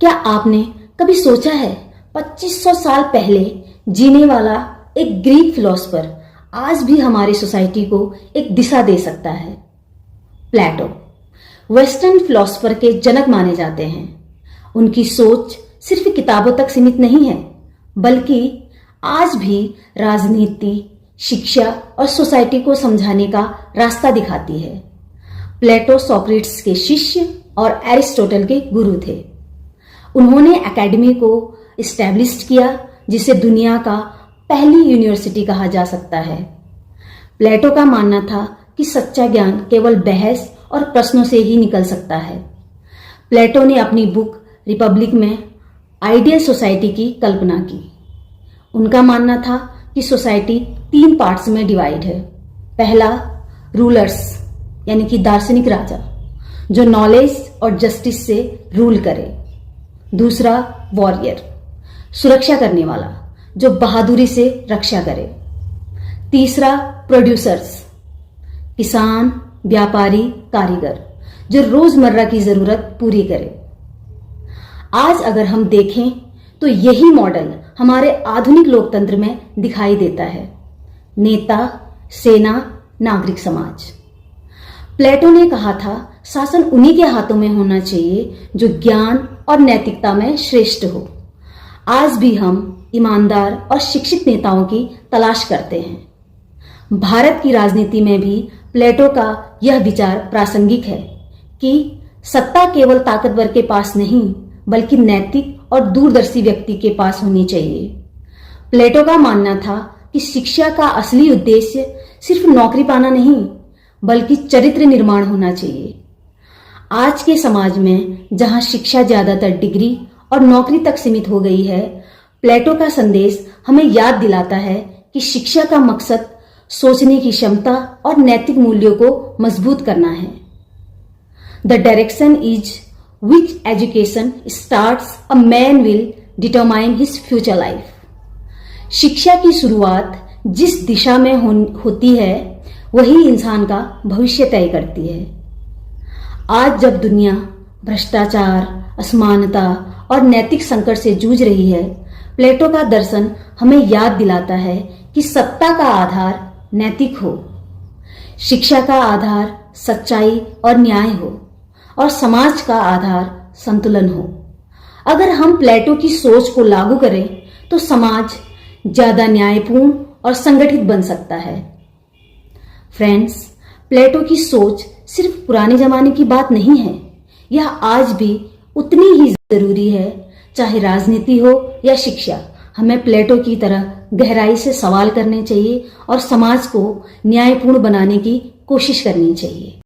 क्या आपने कभी सोचा है 2500 साल पहले जीने वाला एक ग्रीक फिलोसोफर आज भी हमारी सोसाइटी को एक दिशा दे सकता है? प्लेटो वेस्टर्न फिलोसोफर के जनक माने जाते हैं। उनकी सोच सिर्फ किताबों तक सीमित नहीं है, बल्कि आज भी राजनीति, शिक्षा और सोसाइटी को समझाने का रास्ता दिखाती है। प्लेटो सोक्रेटिस के शिष्य और एरिस्टोटल के गुरु थे। उन्होंने एकेडमी को इस्टेब्लिश किया, जिसे दुनिया का पहली यूनिवर्सिटी कहा जा सकता है। प्लेटो का मानना था कि सच्चा ज्ञान केवल बहस और प्रश्नों से ही निकल सकता है। प्लेटो ने अपनी बुक रिपब्लिक में आइडियल सोसाइटी की कल्पना की। उनका मानना था कि सोसाइटी 3 पार्ट्स में डिवाइड है। पहला, रूलर्स यानी कि दार्शनिक राजा, जो नॉलेज और जस्टिस से रूल करे। दूसरा, वॉरियर, सुरक्षा करने वाला, जो बहादुरी से रक्षा करे। तीसरा, प्रोड्यूसर्स, किसान, व्यापारी, कारीगर, जो रोजमर्रा की जरूरत पूरी करे। आज अगर हम देखें तो यही मॉडल हमारे आधुनिक लोकतंत्र में दिखाई देता है। नेता, सेना, नागरिक समाज। प्लेटो ने कहा था, शासन उन्हीं के हाथों में होना चाहिए जो ज्ञान और नैतिकता में श्रेष्ठ हो। आज भी हम ईमानदार और शिक्षित नेताओं की तलाश करते हैं। भारत की राजनीति में भी प्लेटो का यह विचार प्रासंगिक है कि सत्ता केवल ताकतवर के पास नहीं, बल्कि नैतिक और दूरदर्शी व्यक्ति के पास होनी चाहिए। प्लेटो का मानना था कि शिक्षा का असली उद्देश्य सिर्फ नौकरी पाना नहीं, बल्कि चरित्र निर्माण होना चाहिए। आज के समाज में जहां शिक्षा ज्यादातर डिग्री और नौकरी तक सीमित हो गई है, प्लेटो का संदेश हमें याद दिलाता है कि शिक्षा का मकसद सोचने की क्षमता और नैतिक मूल्यों को मजबूत करना है। The direction is which education starts a man will determine his future life। शिक्षा की शुरुआत जिस दिशा में होती है, वही इंसान का भविष्य तय करती है। आज जब दुनिया भ्रष्टाचार, असमानता और नैतिक संकट से जूझ रही है, प्लेटो का दर्शन हमें याद दिलाता है कि सत्ता का आधार नैतिक हो, शिक्षा का आधार सच्चाई और न्याय हो, और समाज का आधार संतुलन हो। अगर हम प्लेटो की सोच को लागू करें तो समाज ज्यादा न्यायपूर्ण और संगठित बन सकता है। फ्रेंड्स, प्लेटो की सोच सिर्फ पुराने जमाने की बात नहीं है, यह आज भी उतनी ही जरूरी है। चाहे राजनीति हो या शिक्षा, हमें प्लेटो की तरह गहराई से सवाल करने चाहिए और समाज को न्यायपूर्ण बनाने की कोशिश करनी चाहिए।